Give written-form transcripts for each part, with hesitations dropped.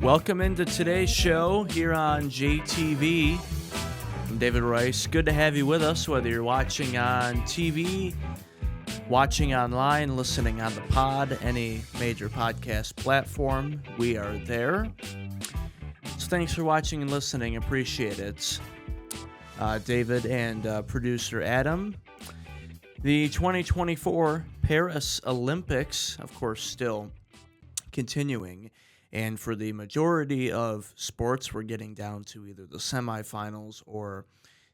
Welcome into today's show here on JTV. I'm David Rice. Good to have you with us, whether you're watching on TV, watching online, listening on the pod, any major podcast platform. We are there. So thanks for watching and listening. Appreciate it. David and producer Adam. The 2024 Paris Olympics, of course, still continuing. And for the majority of sports, we're getting down to either the semifinals or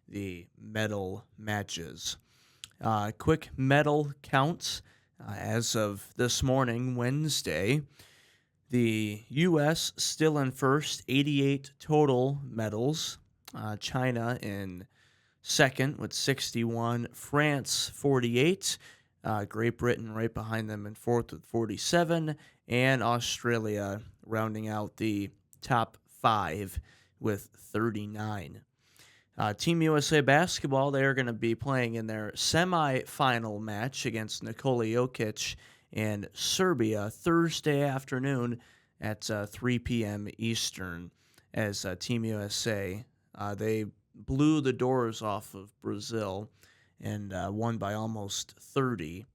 the medal matches. Quick medal counts as of this morning, Wednesday. The U.S. still in first, 88 total medals. China in second with 61. France, 48. Great Britain right behind them in fourth with 47. And Australia rounding out the top five with 39. Team USA basketball, they're going to be playing in their semifinal match against Nikola Jokic and Serbia Thursday afternoon at 3 p.m. Eastern as Team USA, they blew the doors off of Brazil and won by almost 30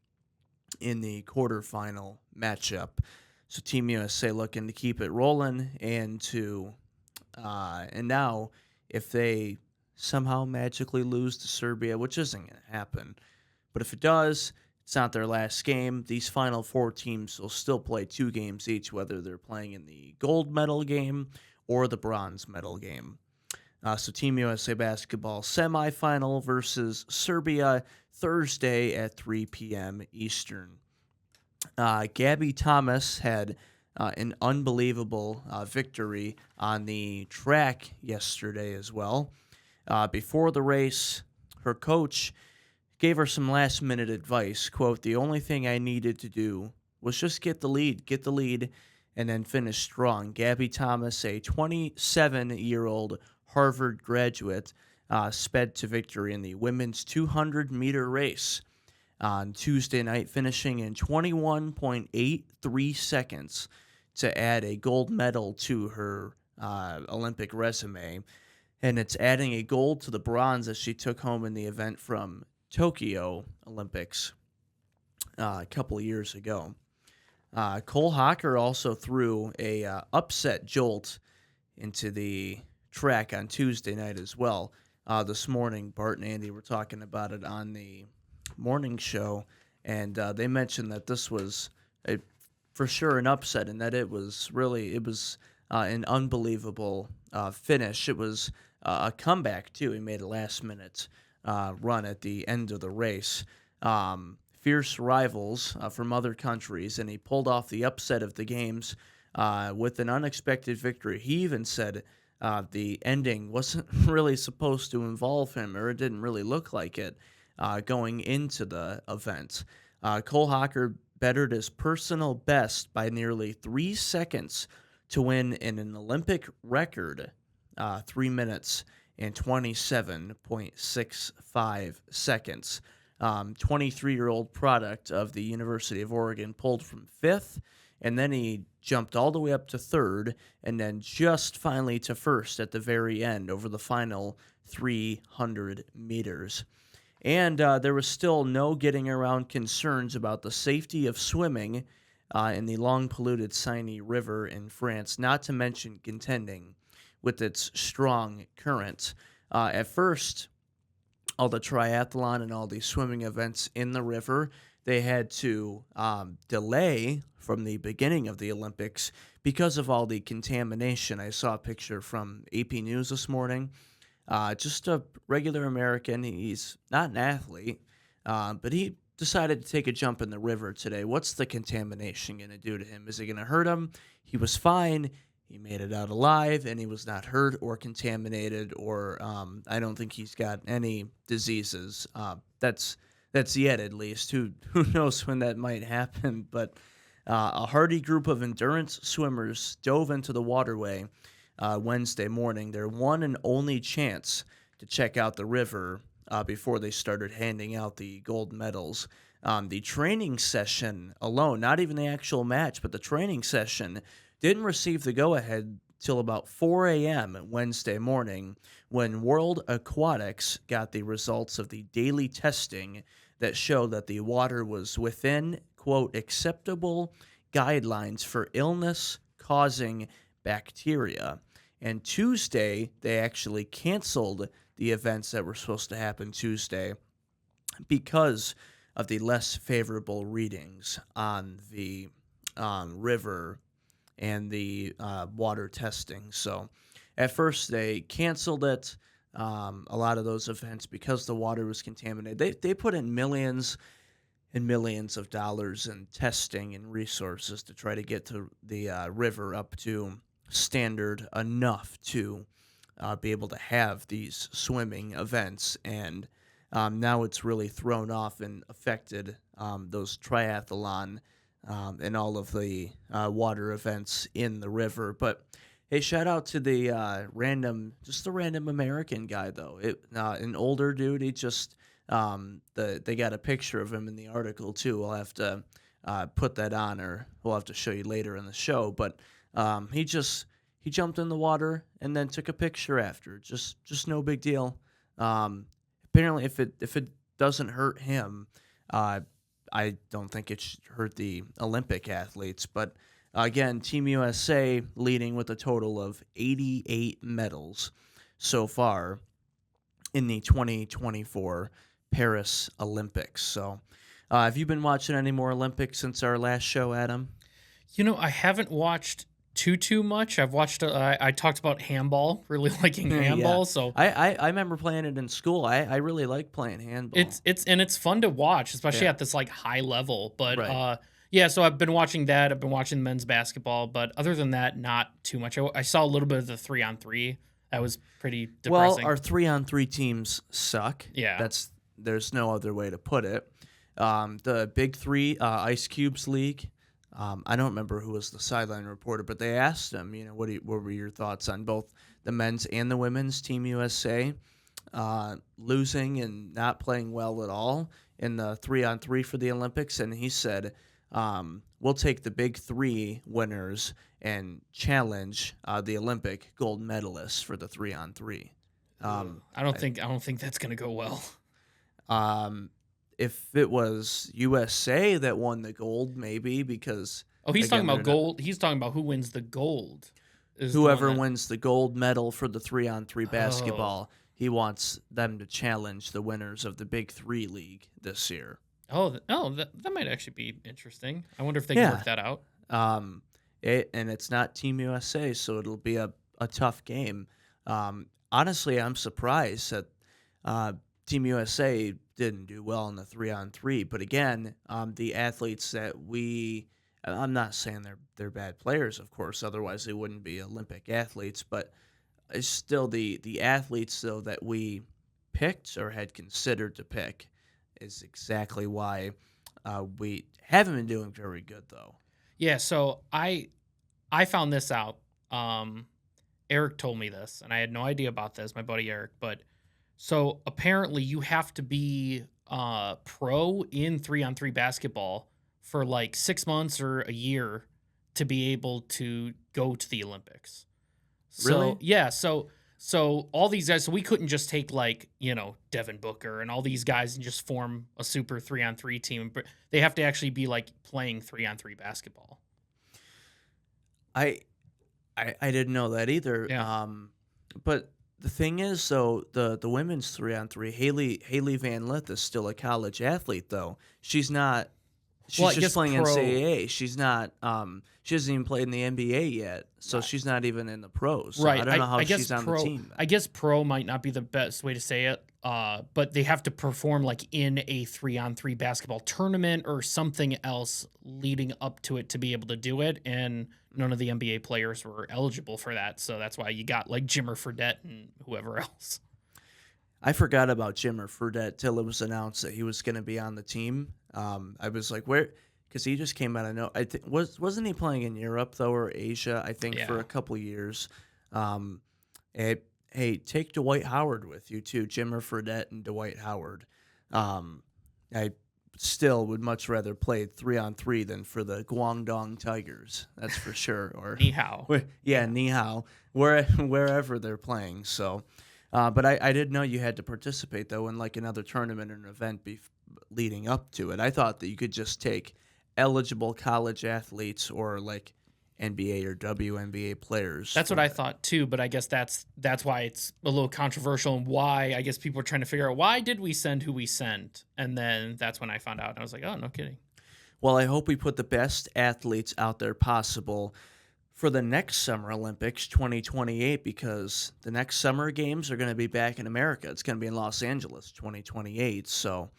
in the quarterfinal matchup. So Team USA looking to keep it rolling and now if they somehow magically lose to Serbia, which isn't going to happen, but if it does, it's not their last game. These final four teams will still play 2 games each, whether they're playing in the gold medal game or the bronze medal game. So Team USA basketball semifinal versus Serbia Thursday at 3 p.m. Eastern. Gabby Thomas had an unbelievable victory on the track yesterday as well. Before the race, her coach gave her some last-minute advice. Quote, "The only thing I needed to do was just get the lead, and then finish strong." Gabby Thomas, a 27-year-old Harvard graduate, sped to victory in the women's 200-meter race on Tuesday night, finishing in 21.83 seconds to add a gold medal to her Olympic resume. And it's adding a gold to the bronze that she took home in the event from Tokyo Olympics a couple of years ago. Cole Hocker also threw a upset jolt into the track on Tuesday night as well. This morning, Bart and Andy were talking about it on the morning show, and they mentioned that this was for sure an upset, and that it was an unbelievable finish. It was a comeback too. He made a last-minute run at the end of the race. Fierce rivals from other countries, and he pulled off the upset of the games with an unexpected victory. He even said the ending wasn't really supposed to involve him, or it didn't really look like it going into the event. Cole Hocker bettered his personal best by nearly 3 seconds to win in an Olympic record 3 minutes and 27.65 seconds. 23-year-old product of the University of Oregon pulled from 5th, and then he jumped all the way up to 3rd, and then just finally to 1st at the very end over the final 300 meters. And there was still no getting around concerns about the safety of swimming in the long-polluted Seine River in France, not to mention contending with its strong current. At first, all the triathlon and all the swimming events in the river, they had to delay from the beginning of the Olympics because of all the contamination. I saw a picture from AP News this morning. Just a regular American. He's not an athlete, but he decided to take a jump in the river today. What's the contamination going to do to him? Is it going to hurt him? He was fine. He made it out alive, and he was not hurt or contaminated, or I don't think he's got any diseases. That's yet, at least. Who knows when that might happen? But a hardy group of endurance swimmers dove into the waterway Wednesday morning, their one and only chance to check out the river before they started handing out the gold medals. The training session alone, not even the actual match, but the training session, didn't receive the go ahead till about 4 a.m. Wednesday morning when World Aquatics got the results of the daily testing that showed that the water was within, quote, acceptable guidelines for illness causing bacteria. And Tuesday, they actually canceled the events that were supposed to happen Tuesday because of the less favorable readings on the river and the water testing. So at first they canceled it, a lot of those events, because the water was contaminated. They put in millions and millions of dollars in testing and resources to try to get to the river up to standard enough to be able to have these swimming events. And now it's really thrown off and affected those triathlon and all of the water events in the river. But hey, shout out to the the random American guy though. An older dude. He just they got a picture of him in the article too. We'll have to put that on, or we'll have to show you later in the show. But he jumped in the water and then took a picture after. Just no big deal. Apparently, if it doesn't hurt him, I don't think it should hurt the Olympic athletes. But again, Team USA leading with a total of 88 medals so far in the 2024 Paris Olympics. So, have you been watching any more Olympics since our last show, Adam? I haven't watched too much. I've watched. I talked about handball, really liking handball. Yeah. So I remember playing it in school. I really like playing handball. it's fun to watch, especially Yeah. at this like high level. But Right. yeah. So I've been watching that. I've been watching men's basketball, but other than that, not too much. I saw a little bit of the 3-on-3. That was pretty depressing. Well, our 3-on-3 teams suck. Yeah. There's no other way to put it. The Big Three, Ice Cube's league. I don't remember who was the sideline reporter, but they asked him, what were your thoughts on both the men's and the women's Team USA losing and not playing well at all in the 3-on-3 for the Olympics? And he said, we'll take the Big Three winners and challenge the Olympic gold medalists for the 3-on-3. I don't think that's gonna go well. If it was USA that won the gold, maybe, because Oh, he's again, talking about they're not- gold. He's talking about who wins the gold. Is the whoever one that- wins the gold medal for the 3-on-3 Oh. basketball, he wants them to challenge the winners of the Big Three league this year. That might actually be interesting. I wonder if they Yeah. can work that out. And it's not Team USA, so it'll be a tough game. Honestly, I'm surprised that Team USA didn't do well in the 3-on-3. But again, the athletes that I'm not saying they're bad players, of course, otherwise they wouldn't be Olympic athletes. But it's still the athletes though that we picked or had considered to pick is exactly why we haven't been doing very good though. Yeah, so I found this out. Eric told me this, and I had no idea about this, my buddy Eric. But so apparently you have to be pro in 3-on-3 basketball for like 6 months or a year to be able to go to the Olympics. So, Really? yeah, so all these guys, so we couldn't just take like, Devin Booker and all these guys and just form a super 3-on-3 team. But they have to actually be like playing 3-on-3 basketball. I didn't know that either. Yeah. But the thing is, though, the women's 3-on-3, Haley Van Lith is still a college athlete, though. She's not. She's Well, I just guess playing pro- NCAA. She's not. She hasn't even played in the NBA yet, so she's not even in the pros. So Right. I don't know how I guess she's on pro, the team. I guess pro might not be the best way to say it, but they have to perform like in a 3-on-3 basketball tournament or something else leading up to it to be able to do it. And none of the NBA players were eligible for that. So that's why you got like Jimmer Fredette and whoever else. I forgot about Jimmer Fredette till it was announced that he was going to be on the team. I was like, where? Because he just came out of no. Wasn't he playing in Europe though, or Asia? I think for Yeah. a couple years. Um, hey, take Dwight Howard with you too, Jimmer Fredette and Dwight Howard. I still would much rather play 3-on-3 than for the Guangdong Tigers. That's for sure. Or, Ni hao. yeah, Yeah. Ni Hao, wherever they're playing. So, but I did know you had to participate though in like another tournament or an event leading up to it. I thought that you could just take eligible college athletes or like NBA or WNBA players That's what for I it. thought too, but I guess that's why it's a little controversial and why I guess people are trying to figure out why did we send who we sent, and then that's when I found out and I was like, oh, no kidding. Well, I hope we put the best athletes out there possible for the next Summer Olympics 2028 because the next Summer Games are going to be back in America. It's going to be in Los Angeles 2028. So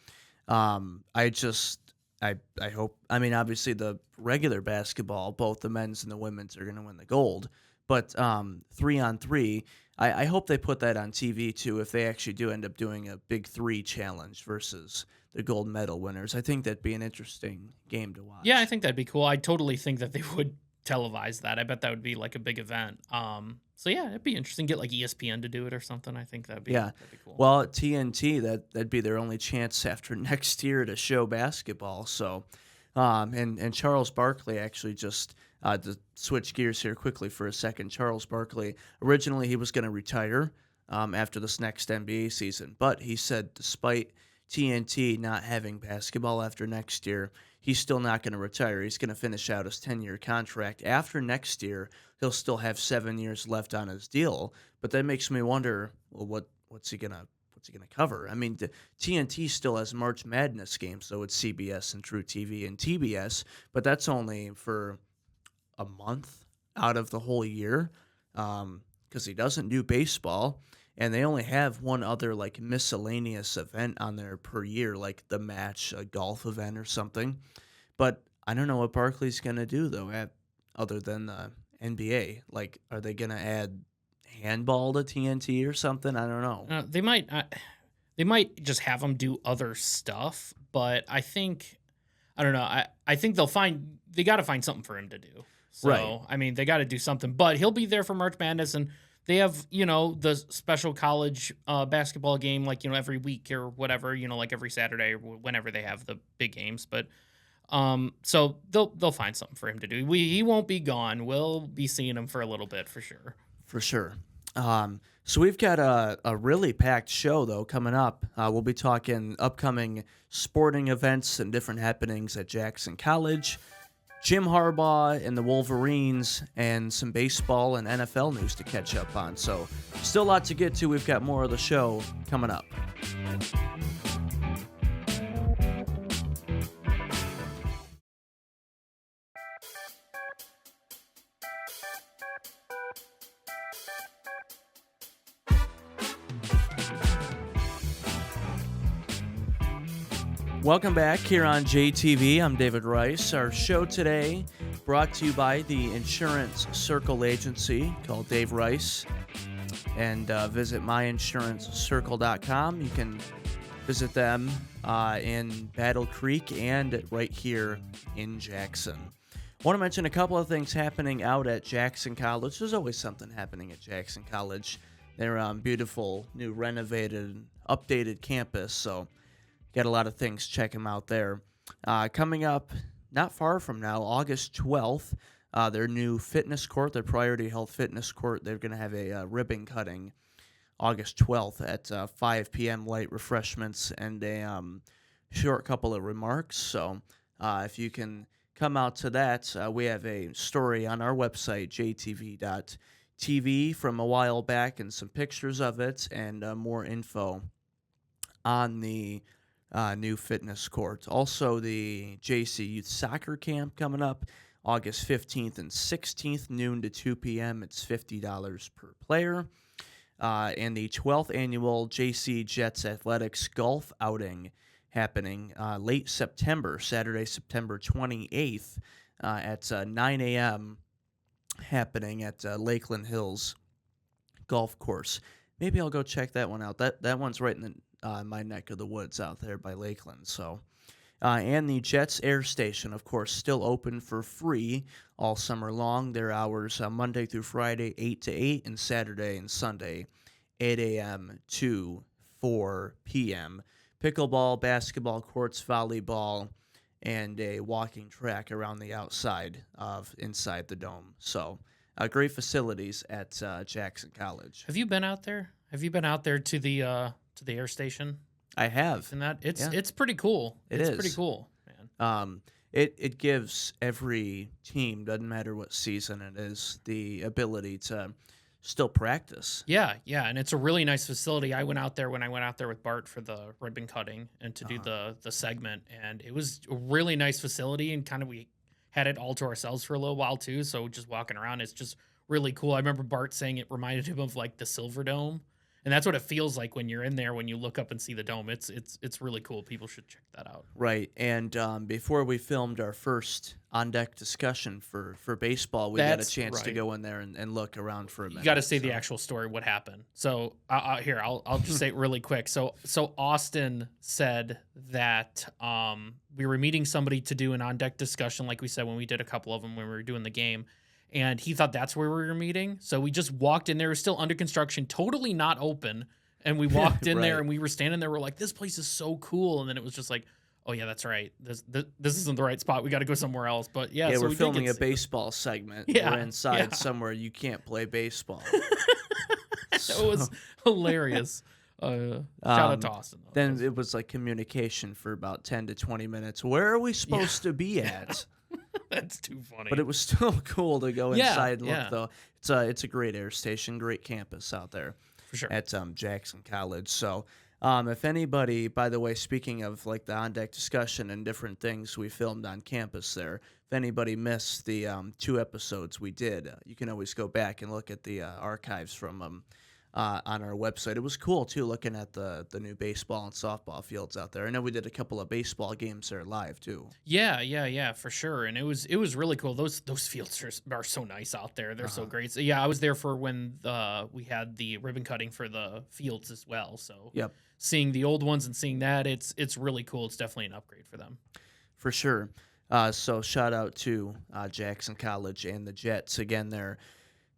I just I hope. I mean, obviously the regular basketball, both the men's and the women's are going to win the gold. But 3-on-3, I hope they put that on TV too. If they actually do end up doing a big three challenge versus the gold medal winners, I think that'd be an interesting game to Yeah, I watch. think that'd be cool. I totally think that they would televise that. I bet that would be like a big event. So yeah, it'd be interesting. Get like ESPN to do it or something. I think Yeah. that'd be cool. Well, at TNT, that'd be their only chance after next year to show basketball. So, and Charles Barkley actually just to switch gears here quickly for a second. Charles Barkley originally he was going to retire after this next NBA season, but he said despite TNT not having basketball after next year, he's still not going to retire. He's going to finish out his 10-year contract. After next year, he'll still have 7 years left on his deal. But that makes me wonder, well, what's he gonna cover? I mean, the TNT still has March Madness games, so it's CBS and True TV and TBS, but that's only for a month out of the whole year, because he doesn't do baseball, and they only have one other like miscellaneous event on there per year, like the match, a golf event or something. But I don't know what Barkley's gonna do though, other than the NBA. Like, are they gonna add handball to TNT or something? I don't know. They might just have him do other stuff, but I don't know. I think they got to find something for him to do. Right. So I mean, they got to do something. But he'll be there for March Madness, and they have the special college basketball game like every week or whatever, like every Saturday or whenever they have the big games. But so they'll find something for him to do. He won't be gone. We'll be seeing him for a little bit for sure. For sure. So we've got a really packed show, though, coming up. We'll be talking upcoming sporting events and different happenings at Jackson College, Jim Harbaugh and the Wolverines, and some baseball and NFL news to catch up on. So still a lot to get to. We've got more of the show coming up. Welcome back here on JTV. I'm David Rice. Our show today brought to you by the Insurance Circle Agency called Dave Rice. And visit myinsuranccircle.com. You can visit them in Battle Creek and right here in Jackson. I want to mention a couple of things happening out at Jackson College. There's always something happening at Jackson College. Their beautiful, new, renovated, updated campus. So got a lot of things. Check them out there. Coming up not far from now, August 12th, their new fitness court, their Priority Health Fitness Court, they're going to have a ribbon cutting August 12th at 5 p.m. Light refreshments and a short couple of remarks. So if you can come out to that, we have a story on our website, jtv.tv, from a while back and some pictures of it and more info on the new fitness court. Also, the JC Youth Soccer Camp coming up August 15th and 16th, noon to 2 p.m. It's $50 per player. And the 12th annual JC Jets Athletics Golf Outing happening late September, Saturday, September 28th at 9 a.m. happening at Lakeland Hills Golf Course. Maybe I'll go check that one out. That one's right in my neck of the woods out there by Lakeland. So And the Jets Air Station, of course, still open for free all summer long. Their hours Monday through Friday, 8 to 8, and Saturday and Sunday, 8 a.m. to 4 p.m. Pickleball, basketball courts, volleyball, and a walking track around the outside of inside the dome. So great facilities at Jackson College. Have you been out there? Have you been out there to the air station? I have. And that Yeah. it's pretty cool. It It's is. pretty cool, man. It gives every team, doesn't matter what season it is, the ability to still practice. Yeah, and it's a really nice facility. I went out there when I went out there with Bart for the ribbon cutting and to do the segment, and it was a really nice facility, and kind of we had it all to ourselves for a little while too. So just walking around, it's just really cool. I remember Bart saying it reminded him of like the Silver Dome, and that's what it feels like when you're in there. When you look up and see the dome, it's really cool. People should check that out. Right. And before we filmed our first on-deck discussion for baseball, we got a That's chance to right. go in there and look around for a minute. You got to say the so- actual story, what happened. So here, I'll just say it really quick. So Austin said that we were meeting somebody to do an on deck discussion, like we said when we did a couple of them when we were doing the game, and he thought that's where we were meeting. So we just walked in there. It was still under construction, totally not open, and we walked in there Right. and we were standing there. We're like, this place is so cool, and then it was just like, oh yeah, that's right. This isn't the right spot. We got to go somewhere else. But yeah, so we're we did filming get a to- baseball segment. Yeah, We're inside yeah. somewhere you can't play baseball. It was hilarious. Shout out to Austin. Though. Then it was like communication for about 10 to 20 minutes. Where are we supposed to be at? That's too funny. But it was still cool to go Yeah, inside and look, yeah. though. It's a great air station, great campus out there for sure. at Jackson College. So if anybody, by the way, speaking of like the on-deck discussion and different things we filmed on campus there, if anybody missed the 2 episodes we did, you can always go back and look at the archives from them on our website. It was cool, too, looking at the new baseball and softball fields out there. I know we did a couple of baseball games there live, too. Yeah, for sure. And it was really cool. Those fields are so nice out there. They're so great. So yeah, I was there for when we had the ribbon cutting for the fields as well. So Yep. seeing the old ones and seeing that, it's really cool. It's definitely an upgrade for them. For sure. So shout out to Jackson College and the Jets. Again, their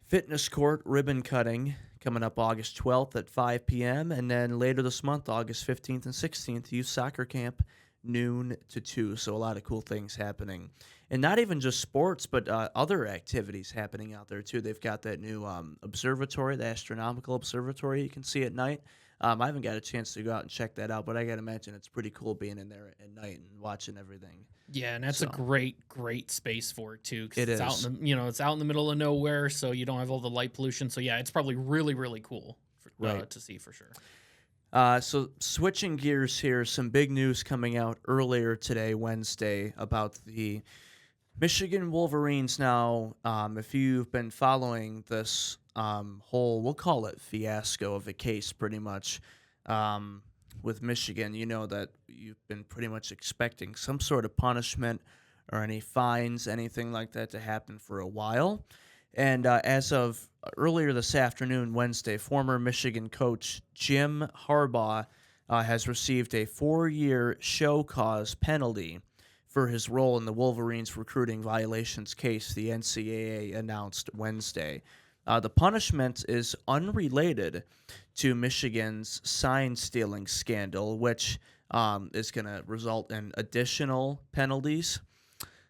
fitness court ribbon cutting coming up August 12th at 5 p.m. And then later this month, August 15th and 16th, youth soccer camp, noon to 2. So a lot of cool things happening. And not even just sports, but other activities happening out there, too. They've got that new observatory, the astronomical observatory you can see at night. I haven't got a chance to go out and check that out, but I got to imagine it's pretty cool being in there at night and watching everything. Yeah, and that's a great space for it too. 'Cause It it's is. out in the, it's out in the middle of nowhere, so you don't have all the light pollution. So yeah, it's probably really cool Right. to see for sure. So switching gears here, some big news coming out earlier today, Wednesday, about the Michigan Wolverines. Now, if you've been following this whole, we'll call it fiasco of a case pretty much, with Michigan, you know that you've been pretty much expecting some sort of punishment or any fines, anything like that to happen for a while. And as of earlier this afternoon, Wednesday, former Michigan coach Jim Harbaugh has received a 4-year show cause penalty for his role in the Wolverines recruiting violations case, the NCAA announced Wednesday. The punishment is unrelated to Michigan's sign-stealing scandal, which is going to result in additional penalties.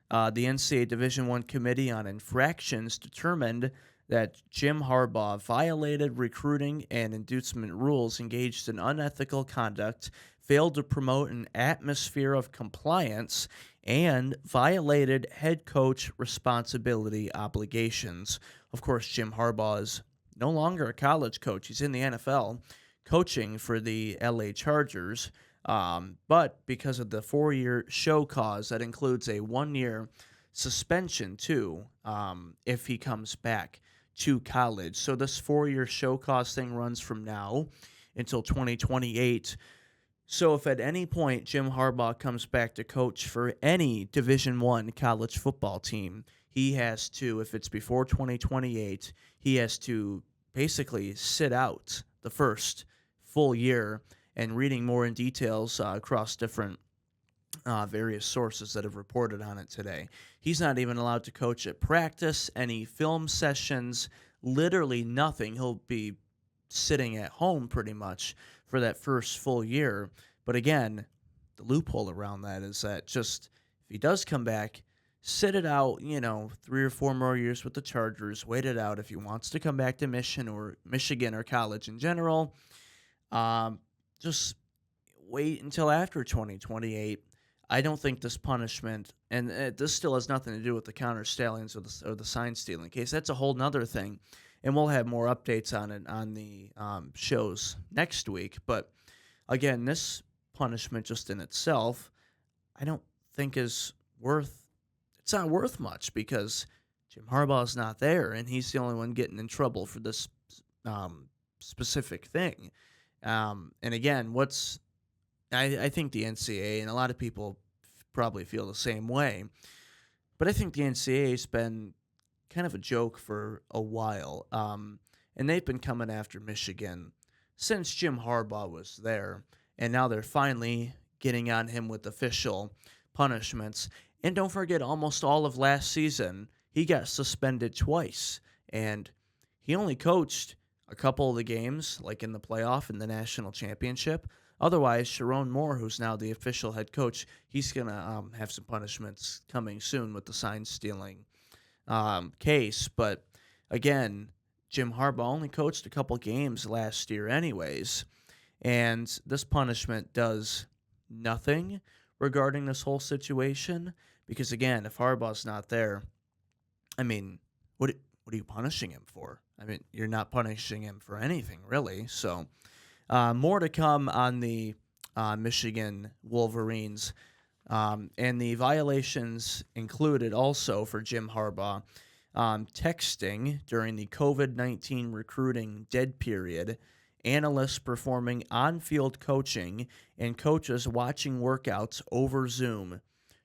The NCAA Division I Committee on Infractions determined that Jim Harbaugh violated recruiting and inducement rules, engaged in unethical conduct, failed to promote an atmosphere of compliance, and violated head coach responsibility obligations. Of course, Jim Harbaugh is no longer a college coach. He's in the NFL coaching for the LA Chargers. But because of the 4-year show cause, that includes a 1-year suspension too, if he comes back to college. So this 4-year show cause thing runs from now until 2028. So if at any point Jim Harbaugh comes back to coach for any Division I college football team, he has to, if it's before 2028, he has to basically sit out the first full year. And reading more in details across different various sources that have reported on it today. He's not even allowed to coach at practice, any film sessions, literally nothing. He'll be sitting at home pretty much for that first full year. But again, the loophole around that is that just if he does come back, sit it out, 3 or 4 more years with the Chargers, wait it out if he wants to come back to Michigan or college in general. Just wait until after 2028. I don't think this punishment, and this still has nothing to do with the counter stallions or the sign stealing case. That's a whole nother thing, and we'll have more updates on it on the shows next week. But again, this punishment just in itself, I don't think is worth. It's not worth much because Jim Harbaugh is not there, and he's the only one getting in trouble for this specific thing. And again, I think the NCAA, and a lot of people probably feel the same way, but I think the NCAA has been kind of a joke for a while. And they've been coming after Michigan since Jim Harbaugh was there, and now they're finally getting on him with official punishments. And don't forget, almost all of last season, he got suspended twice, and he only coached a couple of the games, like in the playoff and the national championship. Otherwise, Sharon Moore, who's now the official head coach, he's going to have some punishments coming soon with the sign stealing case. But again, Jim Harbaugh only coached a couple games last year anyways, and this punishment does nothing regarding this whole situation because, again, if Harbaugh's not there, I mean, what are you punishing him for? I mean, you're not punishing him for anything, really. So more to come on the Michigan Wolverines. And the violations included also for Jim Harbaugh texting during the COVID-19 recruiting dead period, analysts performing on-field coaching, and coaches watching workouts over Zoom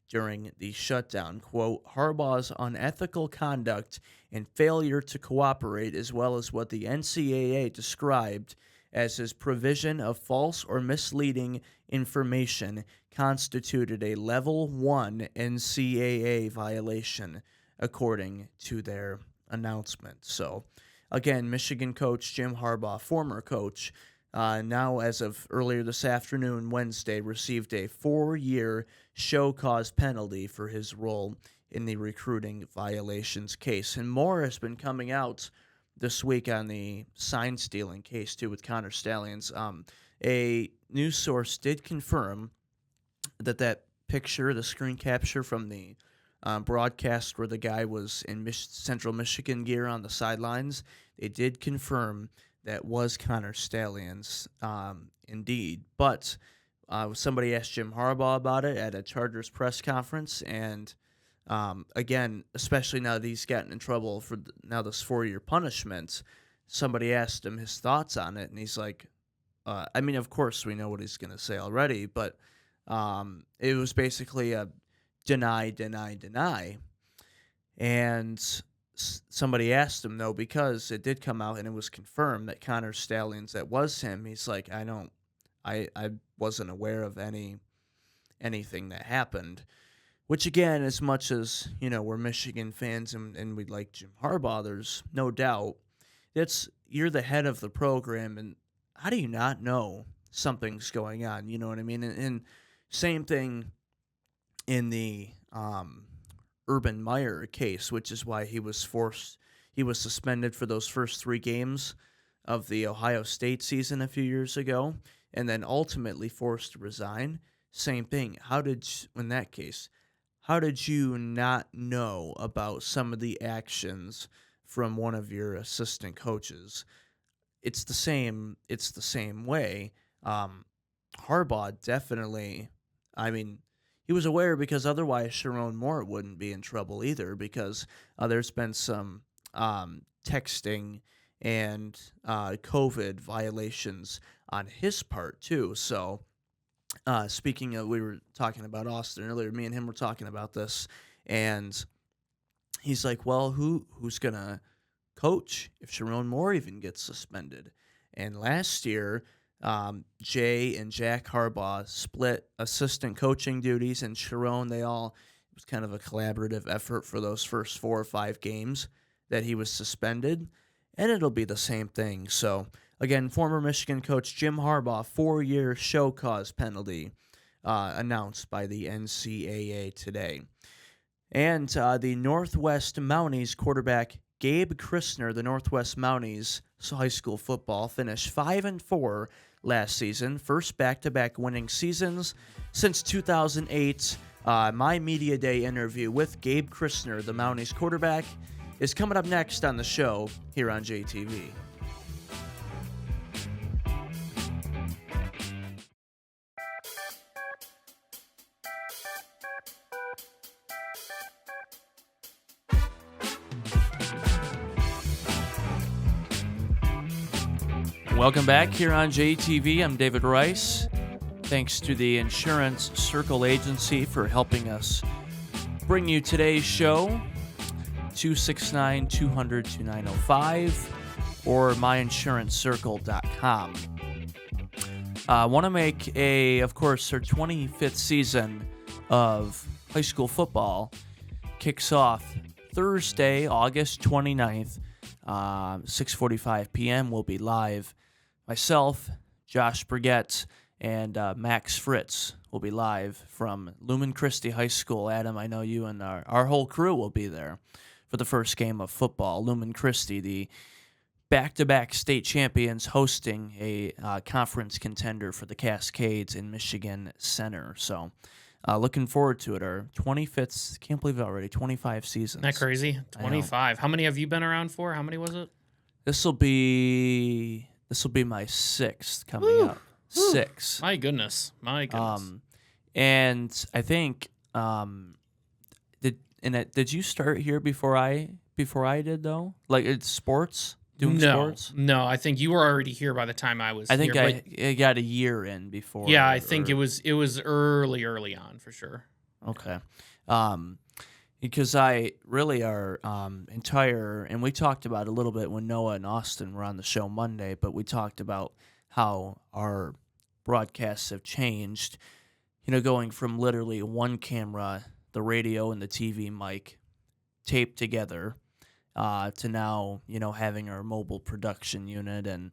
during the shutdown. Quote, Harbaugh's unethical conduct and failure to cooperate, as well as what the NCAA described as his provision of false or misleading information, constituted a Level 1 NCAA violation, according to their announcement. So, again, Michigan coach Jim Harbaugh, former coach, now as of earlier this afternoon, Wednesday, received a 4-year show cause penalty for his role in the recruiting violations case. And more has been coming out this week on the sign stealing case too with Connor Stallions. A news source did confirm that picture, the screen capture from the broadcast where the guy was in Central Michigan gear on the sidelines, they did confirm that was Connor Stallions, indeed. But somebody asked Jim Harbaugh about it at a Chargers press conference, and again, especially now that he's gotten in trouble for now this 4-year punishment, somebody asked him his thoughts on it, and he's like, I mean, of course we know what he's going to say already, but it was basically a deny, deny, deny. And somebody asked him, though, because it did come out and it was confirmed that Connor Stallions, that was him. He's like, I wasn't aware of anything that happened. Which, again, as much as, we're Michigan fans and we like Jim Harbaugh, there's no doubt you're the head of the program, and how do you not know something's going on? You know what I mean? And same thing in the Urban Meyer case, which is why he was suspended for those first 3 games of the Ohio State season a few years ago, and then ultimately forced to resign. Same thing. In that case, how did you not know about some of the actions from one of your assistant coaches? It's the same way. Harbaugh definitely, I mean, he was aware because otherwise Sharon Moore wouldn't be in trouble either, because there's been some texting and COVID violations on his part too. So speaking of, we were talking about Austin earlier, me and him were talking about this, and he's like, well, who's gonna coach if Sharon Moore even gets suspended? And last year, Jay and Jack Harbaugh split assistant coaching duties, and Sharon, it was kind of a collaborative effort for those first 4 or 5 games that he was suspended, and it'll be the same thing. So, again, former Michigan coach Jim Harbaugh, 4-year show cause penalty announced by the NCAA today. And the Northwest Mounties quarterback Gabe Christner, the Northwest Mounties high school football, finished 5-4 last season, first back-to-back winning seasons since 2008. My Media Day interview with Gabe Christner, the Mounties quarterback, is coming up next on the show here on JTV. Welcome back here on JTV. I'm David Rice. Thanks to the Insurance Circle Agency for helping us bring you today's show. 269-200-2905 or myinsuranccircle.com. I want to make of course, our 25th season of high school football kicks off Thursday, August 29th, 6:45 p.m. We'll be live. Myself, Josh Brigette, and Max Fritz will be live from Lumen Christi High School. Adam, I know you and our whole crew will be there for the first game of football. Lumen Christi, the back-to-back state champions, hosting a conference contender for the Cascades in Michigan Center. So looking forward to it. Our 25th, can't believe it already, 25 seasons. Isn't that crazy? 25. How many have you been around for? How many was it? This will be my 6th coming up. 6. My goodness. And I think did you start here before I did though? Like it's sports? Doing sports? No, I think you were already here by the time I was I think here. I got a year in before. Yeah, I think it was early on for sure. Okay. Because I really our entire, and we talked about it a little bit when Noah and Austin were on the show Monday, but we talked about how our broadcasts have changed, going from literally one camera, the radio and the TV mic taped together, to now, having our mobile production unit. And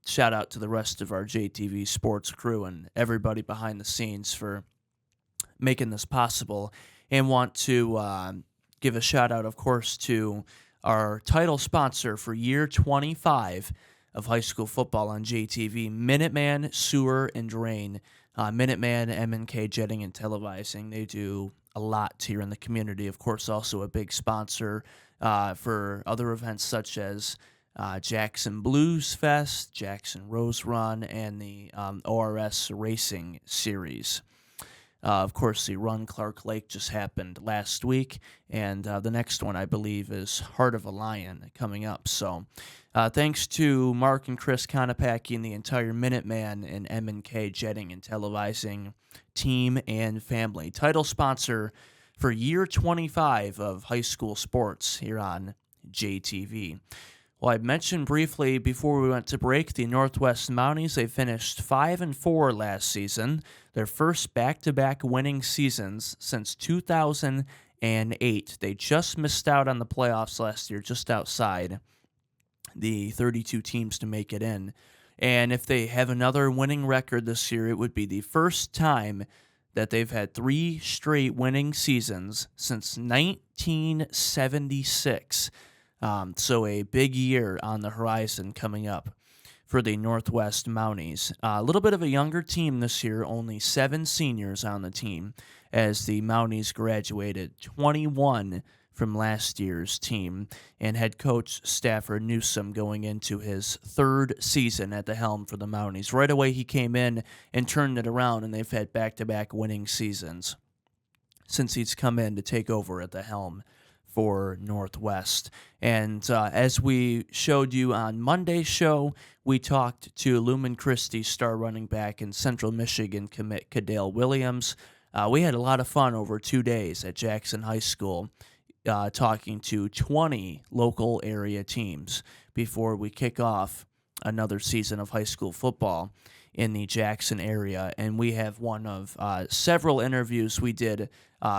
shout out to the rest of our JTV sports crew and everybody behind the scenes for making this possible. And want to give a shout out, of course, to our title sponsor for year 25 of high school football on JTV, Minuteman Sewer and Drain. Minuteman, M&K Jetting and Televising. They do a lot here in the community. Of course, also a big sponsor for other events such as Jackson Blues Fest, Jackson Rose Run, and the ORS Racing Series. Of course, the Run Clark Lake just happened last week, and the next one, I believe, is Heart of a Lion coming up. So thanks to Mark and Chris Konopacki and the entire Minuteman and M&K Jetting and Televising team and family. Title sponsor for year 25 of high school sports here on JTV. Well, I mentioned briefly before we went to break, the Northwest Mounties, they finished 5-4 last season, their first back-to-back winning seasons since 2008. They just missed out on the playoffs last year, just outside the 32 teams to make it in. And if they have another winning record this year, it would be the first time that they've had 3 straight winning seasons since 1976. So a big year on the horizon coming up for the Northwest Mounties. A little bit of a younger team this year, only 7 seniors on the team, as the Mounties graduated 21 from last year's team, and head coach Stafford Newsom going into his 3rd season at the helm for the Mounties. Right away he came in and turned it around, and they've had back-to-back winning seasons since he's come in to take over at the helm for Northwest. And as we showed you on Monday's show, we talked to Lumen Christi star running back and Central Michigan commit Cadale Williams. We had a lot of fun over 2 days at Jackson High School, talking to 20 local area teams before we kick off another season of high school football in the Jackson area. And we have one of several interviews we did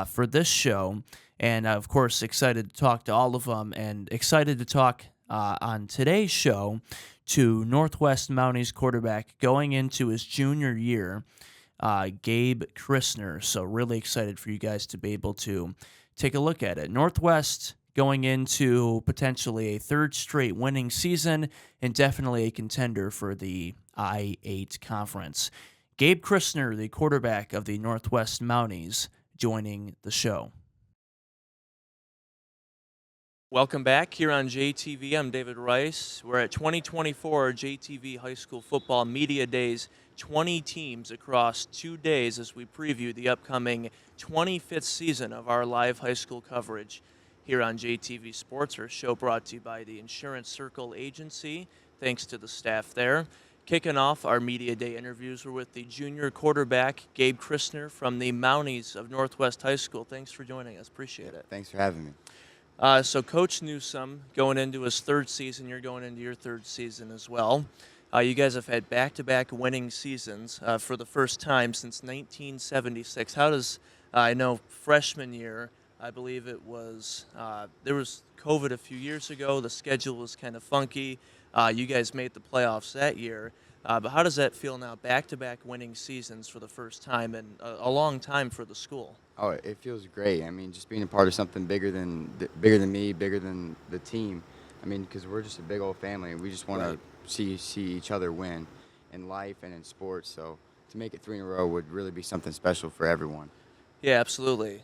for this show. And of course, excited to talk to all of them and excited to talk on today's show to Northwest Mounties quarterback going into his junior year, Gabe Christner. So, really excited for you guys to be able to take a look at it. Northwest going into potentially a third straight winning season and definitely a contender for the I-8 conference. Gabe Christner, the quarterback of the Northwest Mounties, joining the show. Welcome back here on JTV. I'm David Rice. We're at 2024 JTV High School Football Media Days. 20 teams across 2 days as we preview the upcoming 25th season of our live high school coverage here on JTV Sports, our show brought to you by the Insurance Circle Agency. Thanks to the staff there. Kicking off our Media Day interviews, we're with the junior quarterback, Gabe Christner from the Mounties of Northwest High School. Thanks for joining us. Appreciate it. Thanks for having me. So Coach Newsome going into his third season. You're going into your third season as well. You guys have had back-to-back winning seasons for the first time since 1976. How does, I know freshman year, I believe it was, there was COVID a few years ago. The schedule was kind of funky. You guys made the playoffs that year. But how does that feel now, back-to-back winning seasons for the first time and a long time for the school? Oh, it feels great. I mean, just being a part of something bigger than me, bigger than the team. I mean, because we're just a big old family, and we just want to see each other win in life and in sports. So to make it 3 in a row would really be something special for everyone. Yeah, absolutely.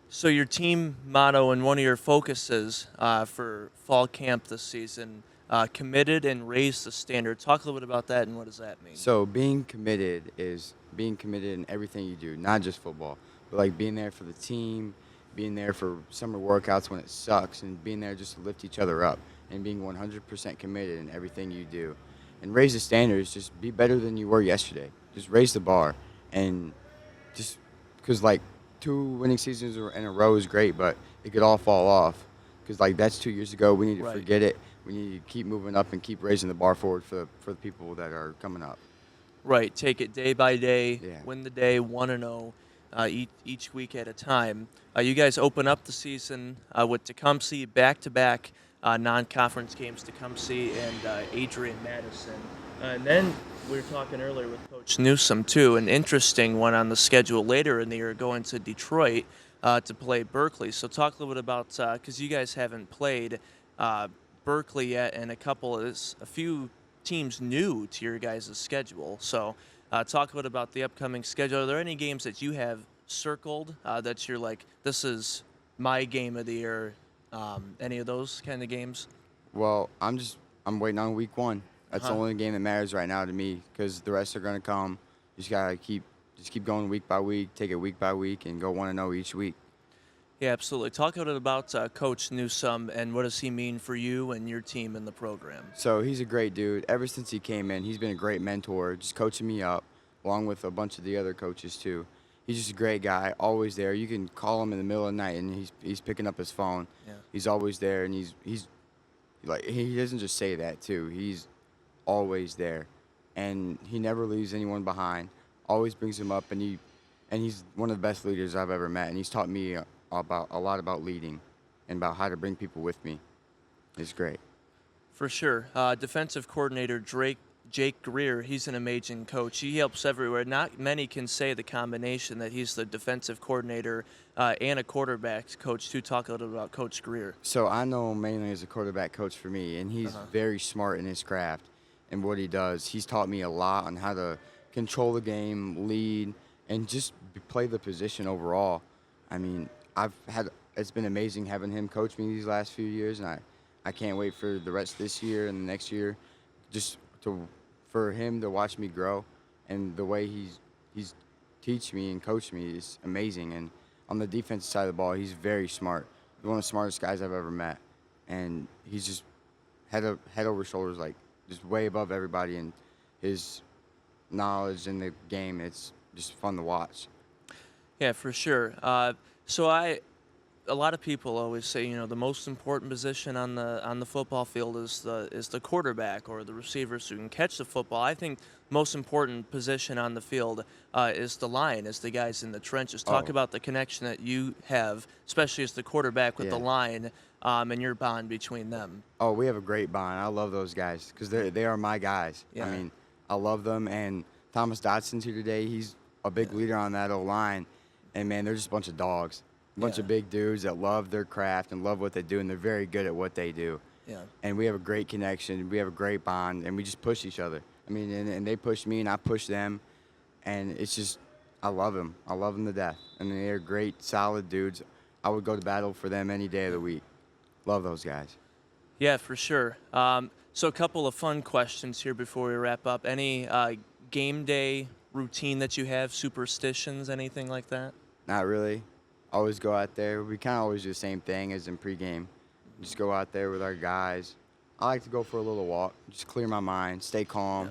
So your team motto and one of your focuses for fall camp this season, committed and raise the standard. Talk a little bit about that and what does that mean? So being committed is being committed in everything you do, not just football, but like being there for the team, being there for summer workouts when it sucks, and being there just to lift each other up, and being 100% committed in everything you do. And raise the standards, just be better than you were yesterday. Just raise the bar. And just because, like, 2 winning seasons in a row is great, but it could all fall off. Because, like, that's 2 years ago. We need to forget it. We need to keep moving up and keep raising the bar forward for the people that are coming up. Right. Take it day by day, Yeah. win the day 1-0. Each week at a time. You guys open up the season with Tecumseh, back-to-back non-conference games, Tecumseh and Adrian Madison. And then we were talking earlier with Coach Newsome, too, an interesting one on the schedule later in the year, going to Detroit to play Berkeley. So talk a little bit about, because you guys haven't played Berkeley yet, and a few teams new to your guys' schedule. So talk a bit about the upcoming schedule. Are there any games that you have circled that you're like, this is my game of the year? Any of those kind of games? Well, I'm waiting on week 1. That's the only game that matters right now to me, because the rest are going to come. You just got to keep going week by week, take it week by week, and go 1-0 each week. Yeah, absolutely. Talk a little bit about Coach Newsome and what does he mean for you and your team in the program? So he's a great dude. Ever since he came in, he's been a great mentor, just coaching me up, along with a bunch of the other coaches too. He's just a great guy, always there. You can call him in the middle of the night, and he's picking up his phone. Yeah. He's always there, and he's like, he doesn't just say that too. He's always there, and he never leaves anyone behind. Always brings him up, and he's one of the best leaders I've ever met, and he's taught me a lot about leading and about how to bring people with me. It's great. For sure. Defensive coordinator Jake Greer, he's an amazing coach. He helps everywhere. Not many can say the combination that he's the defensive coordinator and a quarterback coach too. Talk a little about Coach Greer. So I know him mainly as a quarterback coach for me, and he's very smart in his craft and what he does. He's taught me a lot on how to control the game, lead, and just play the position overall. I mean, it's been amazing having him coach me these last few years, and I can't wait for the rest of this year and the next year, just for him to watch me grow, and the way he's teach me and coach me is amazing. And on the defensive side of the ball, he's very smart. He's one of the smartest guys I've ever met, and he's just head over shoulders, like just way above everybody, and his knowledge in the game, it's just fun to watch. Yeah, for sure. So a lot of people always say, the most important position on the football field is the quarterback or the receivers who can catch the football. I think most important position on the field is the line, is the guys in the trenches. Talk Oh, about the connection that you have, especially as the quarterback with the yeah. line, and your bond between them. Oh, we have a great bond. I love those guys because they are my guys. I Yeah. mean, I love them. And Thomas Dotson's here today. He's a big Yeah. leader on that O line. And man, they're just a bunch of dogs, a bunch Yeah. of big dudes that love their craft and love what they do, and they're very good at what they do. Yeah. And we have a great connection. We have a great bond, and we just push each other. I mean, and they push me, and I push them, and it's just I love them. I love them to death. I mean, they're great, solid dudes. I would go to battle for them any day of the week. Love those guys. Yeah, for sure. So a couple of fun questions here before we wrap up. Any game day routine that you have, superstitions, anything like that? Not really. Always go out there. We kind of always do the same thing as in pregame. Just go out there with our guys. I like to go for a little walk, just clear my mind, stay calm.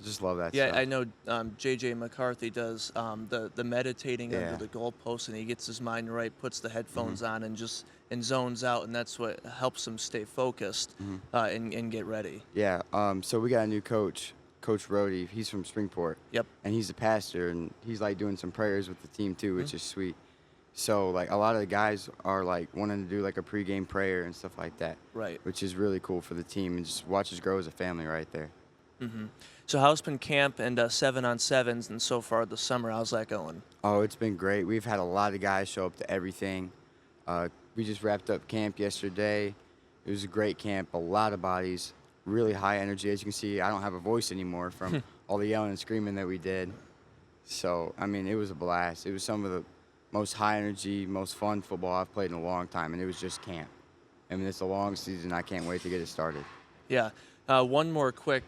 Just love that Yeah, stuff. I know J.J. McCarthy does the meditating Yeah. under the goalpost, and he gets his mind right, puts the headphones on, and zones out, and that's what helps him stay focused and get ready. Yeah. So we got a new coach, Coach Rhodey. He's from Springport. Yep. And he's a pastor, and he's like doing some prayers with the team too, which is sweet. So like a lot of the guys are like wanting to do like a pregame prayer and stuff like that, Right. which is really cool for the team and just watch us grow as a family right there. So how's been camp and 7-on-7s and so far this summer? How's that going? Oh, it's been great. We've had a lot of guys show up to everything. We just wrapped up camp yesterday. It was a great camp, a lot of bodies, really high energy. As you can see, I don't have a voice anymore from all the yelling and screaming that we did. So, I mean, it was a blast. It was some of the most high energy, most fun football I've played in a long time, and it was just camp. I mean, it's a long season. I can't wait to get it started. Yeah. One more quick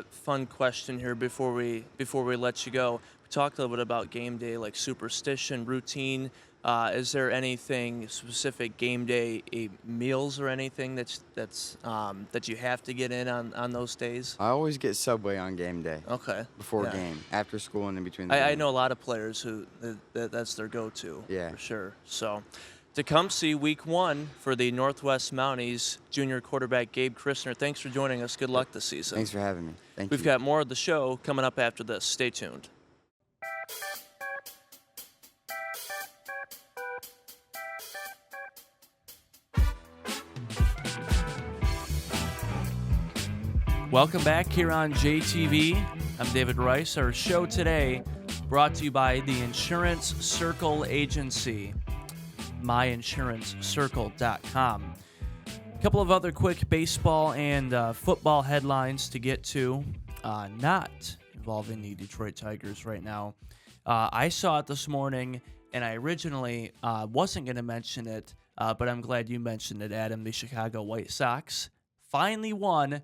fun question here before we let you go. We talked a little bit about game day, like superstition, routine. Is there anything specific game day meals or anything that you have to get in on those days? I always get Subway on game day, Okay. before Yeah. game, after school, and in between the I games. know a lot of players who that's their go-to. Yeah. For sure. So, Tecumseh Week 1 for the Northwest Mounties junior quarterback Gabe Christner. Thanks for joining us. Good luck this season. Thanks for having me. Thank We've you. got more of the show coming up after this. Stay tuned. Welcome back here on JTV. I'm David Rice. Our show today brought to you by the Insurance Circle Agency, myinsuranceCircle.com. A couple of other quick baseball and football headlines to get to, not involving the Detroit Tigers right now. I saw it this morning, and I originally wasn't going to mention it, but I'm glad you mentioned it, Adam. The Chicago White Sox finally won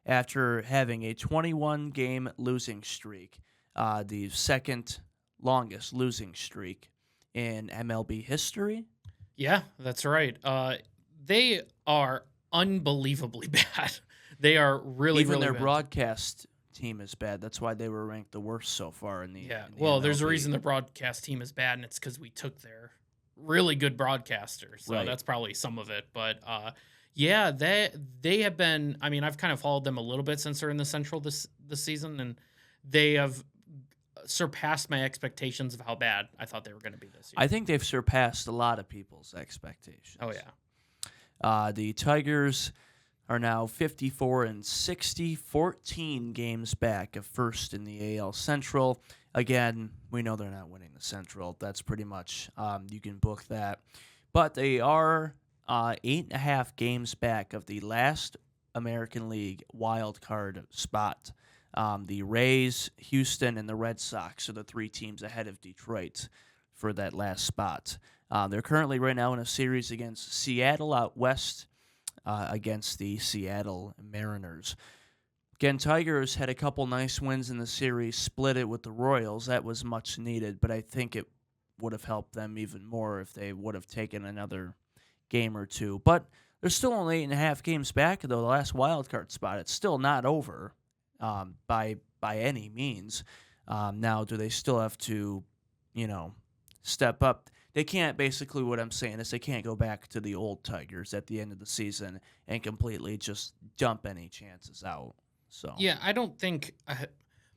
after having a 21-game losing streak, the second longest losing streak in MLB history. Yeah, that's right. They are unbelievably bad. They are really, Even really their bad. broadcast team is bad. That's why they were ranked the worst so far in the Yeah. in the Well, there's a MLB. reason the broadcast team is bad, and it's because we took their really good broadcasters. So Right. that's probably some of it. But yeah, they have been. I mean, I've kind of followed them a little bit since they're in the Central this season, and they have surpassed my expectations of how bad I thought they were going to be this year. I think they've surpassed a lot of people's expectations. Oh yeah. The Tigers are now 54-60, 14 games back of first in the AL Central. Again, we know they're not winning the Central. That's pretty much, you can book that. But they are 8.5 games back of the last American League wild card spot. The Rays, Houston, and the Red Sox are the three teams ahead of Detroit for that last spot. They're currently right now in a series against Seattle out west, against the Seattle Mariners. Again, Tigers had a couple nice wins in the series, split it with the Royals. That was much needed, but I think it would have helped them even more if they would have taken another game or two. But they're still only 8.5 games back, though, the last wild card spot. It's still not over by any means. Now, do they still have to, step up? they can't. Basically, what I'm saying is they can't go back to the old Tigers at the end of the season and completely just dump any chances out. So Yeah, I don't think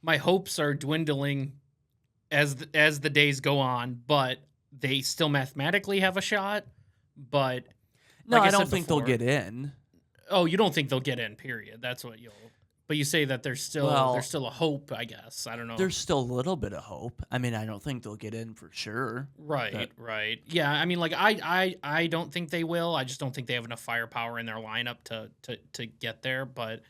my hopes are dwindling as the days go on, but they still mathematically have a shot. But no, like I I don't said think before, they'll get in. oh, you don't think they'll get in? Period. That's what you'll. But you say that there's Well, still a hope. I guess I don't know. there's still a little bit of hope. I mean, I don't think they'll get in for sure. Right, But right. Yeah, I mean, like I don't think they will. I just don't think they have enough firepower in their lineup to get there. But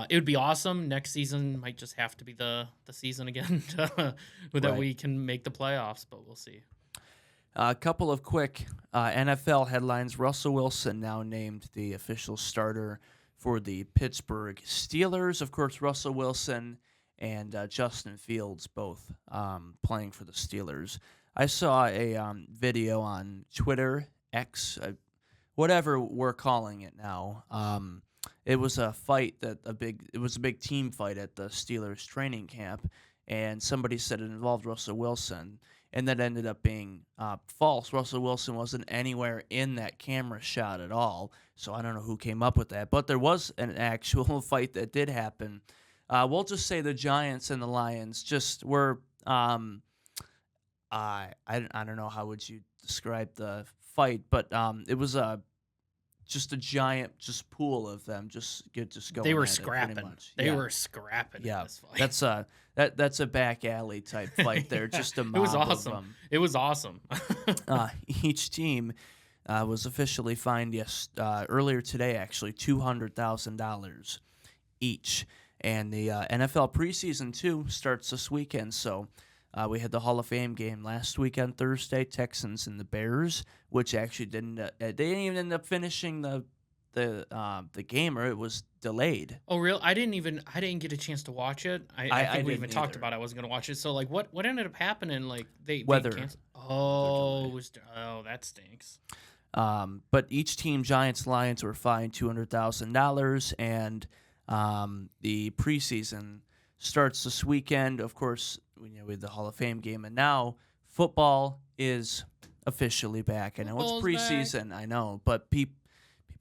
it would be awesome. Next season might just have to be the season again that Right. we can make the playoffs. But we'll see. A couple of quick NFL headlines. Russell Wilson now named the official starter for the Pittsburgh Steelers. Of course, Russell Wilson and Justin Fields both playing for the Steelers. I saw a video on Twitter, X, whatever we're calling it now. It was a fight it was a big team fight at the Steelers training camp, and somebody said it involved Russell Wilson, and that ended up being false. Russell Wilson wasn't anywhere in that camera shot at all, so I don't know who came up with that. But there was an actual fight that did happen. We'll just say the Giants and the Lions just were. I don't know how would you describe the fight, but it was just a giant pool of them just going. They were at it, pretty scrapping. much. They Yeah. were scrapping in this fight. That's a back alley type fight there. Just a mob It was of awesome. them. It was awesome. Each team was officially fined earlier today, actually $200,000 each. And the NFL preseason too starts this weekend. So we had the Hall of Fame game last week on Thursday, Texans and the Bears, which actually didn't they didn't even end up finishing the game, or it was delayed. Oh, real? I didn't get a chance to watch it. I think we even didn't talked either. about I wasn't going to watch it. So like, what ended up happening? Like they Weather. canceled. That stinks. But each team, Giants, Lions, were fined $200,000, and the preseason starts this weekend. Of course, we have the Hall of Fame game, and now football is officially back. I know it's Football's preseason, I know, but people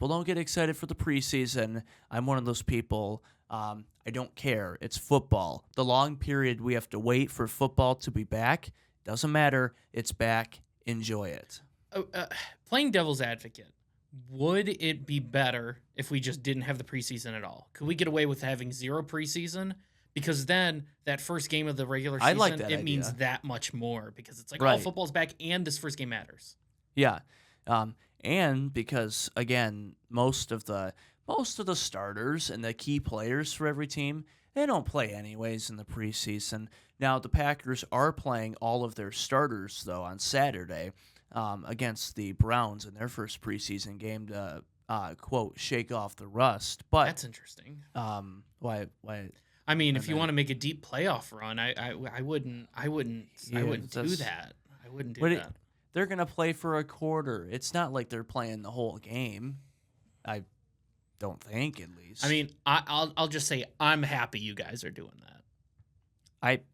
don't get excited for the preseason. I'm one of those people. I don't care. It's football. The long period we have to wait for football to be back doesn't matter. It's back. Enjoy it. Playing devil's advocate, would it be better if we just didn't have the preseason at all? Could we get away with having zero preseason? Because then that first game of the regular season, I like that it means idea. that much more because it's like, Right. oh, football's back and this first game matters. Yeah, and because again, most of the starters and the key players for every team, they don't play anyways in the preseason. Now the Packers are playing all of their starters though on Saturday against the Browns in their first preseason game to quote shake off the rust. But That's interesting. why? I mean, And if you then- want to make a deep playoff run, I wouldn't Yeah, do that's- that. I wouldn't do But that. they're gonna play for a quarter. It's not like they're playing the whole game. I don't think, at least. I mean, I'll just say I'm happy you guys are doing that.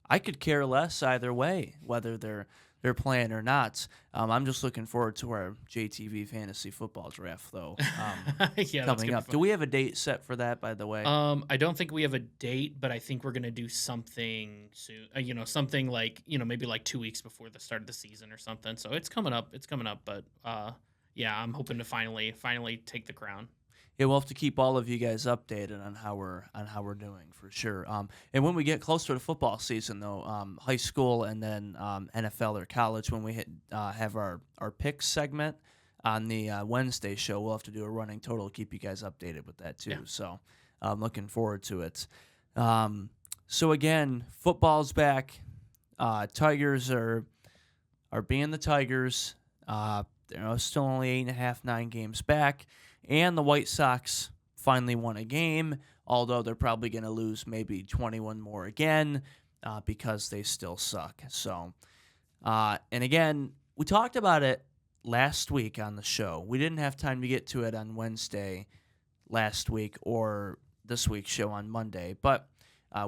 I could care less either way, whether they're playing or not. I'm just looking forward to our JTV fantasy football draft, though. Yeah, that's Coming gonna be up. fun. Do we have a date set for that, by the way? I don't think we have a date, but I think we're gonna do something soon. Something like maybe like 2 weeks before the start of the season or something. So it's coming up. But yeah, I'm hoping to finally take the crown. Yeah, we'll have to keep all of you guys updated on how we're doing for sure. And when we get closer to football season, though, high school and then NFL or college, when we have our picks segment on the Wednesday show, we'll have to do a running total, keep you guys updated with that too. Yeah. So I'm looking forward to it. So again, football's back. Tigers are being the Tigers. They're still only 8.5, 9 games back. And the White Sox finally won a game, although they're probably going to lose maybe 21 more again because they still suck. So, and again, we talked about it last week on the show. We didn't have time to get to it on Wednesday last week or this week's show on Monday, but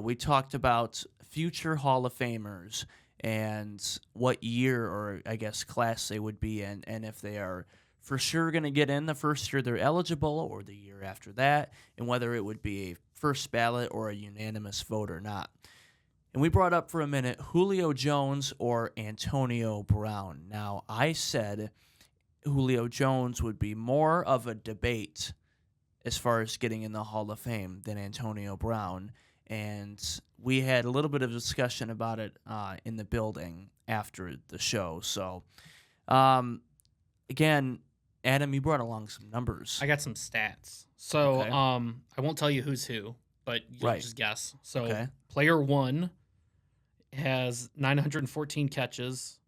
we talked about future Hall of Famers and what year or I guess class they would be in, and if they are for sure going to get in the first year they're eligible or the year after that, and whether it would be a first ballot or a unanimous vote or not. And we brought up for a minute Julio Jones or Antonio Brown. Now, I said Julio Jones would be more of a debate as far as getting in the Hall of Fame than Antonio Brown. And we had a little bit of discussion about it in the building after the show. So, again, Adam, you brought along some numbers. I got some stats. So, Okay. I won't tell you who's who, but you'll Right. just guess. So, Okay. player 1 has 914 catches,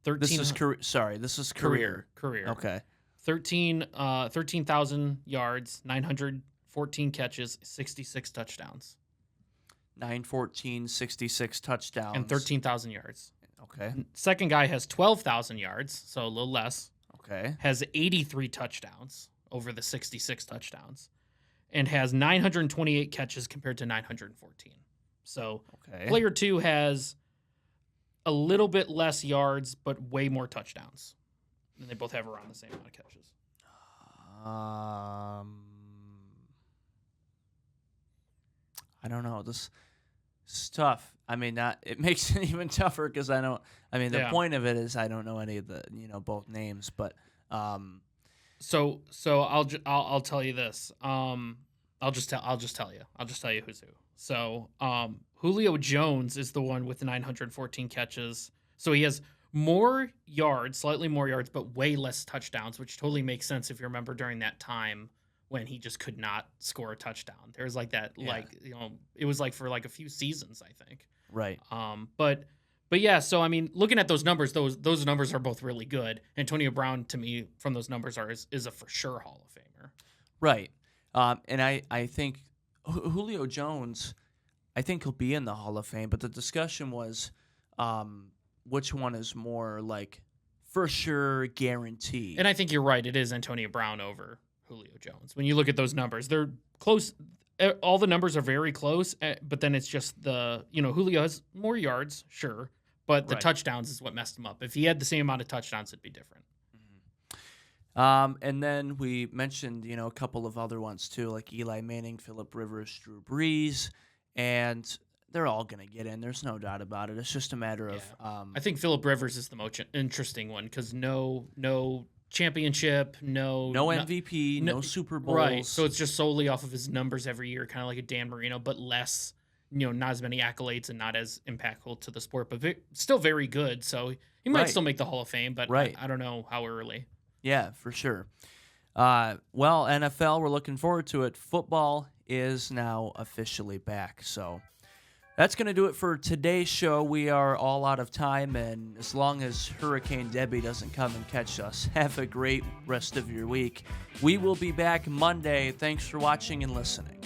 13 This is career. career. Okay. 13,000 yards, 914 catches, 66 touchdowns, 914, 66 touchdowns. and 13,000 yards. Okay. Second guy has 12,000 yards, so a little less, Okay. has 83 touchdowns over the 66 touchdowns, and has 928 catches compared to 914. So Okay. player 2 has a little bit less yards, but way more touchdowns. And they both have around the same amount of catches. I don't know. This is tough. I mean, it makes it even tougher because I don't. I mean, the Yeah. point of it is I don't know any of the both names, but So I'll tell you this. I'll just tell you who's who. So Julio Jones is the one with 914 catches. So he has more yards, slightly more yards, but way less touchdowns, which totally makes sense if you remember during that time when he just could not score a touchdown. There was like that, Yeah. it was like for like a few seasons, I think. right. But yeah, so I mean, looking at those numbers, those numbers are both really good. Antonio Brown, to me, from those numbers, is a for sure Hall of Famer. Right. And I think Julio Jones, I think he'll be in the Hall of Fame, but the discussion was which one is more like for sure guaranteed. And I think you're right. It is Antonio Brown over Julio Jones. When you look at those numbers, they're close. All the numbers are very close, but then it's just Julio has more yards, sure, but the Right. touchdowns is what messed him up. If he had the same amount of touchdowns, it'd be different. And then we mentioned, a couple of other ones too, like Eli Manning, Phillip Rivers, Drew Brees, and they're all going to get in. There's no doubt about it. It's just a matter of I think Phillip Rivers is the most interesting one because no championship, no MVP, no Super Bowls. right. So it's just solely off of his numbers every year, kind of like a Dan Marino, but less, not as many accolades and not as impactful to the sport, but still very good. So he might Right. still make the Hall of Fame, but Right. I don't know how early. Yeah, for sure. Well, NFL, we're looking forward to it. Football is now officially back. So that's going to do it for today's show. We are all out of time, and as long as Hurricane Debbie doesn't come and catch us, have a great rest of your week. We will be back Monday. Thanks for watching and listening.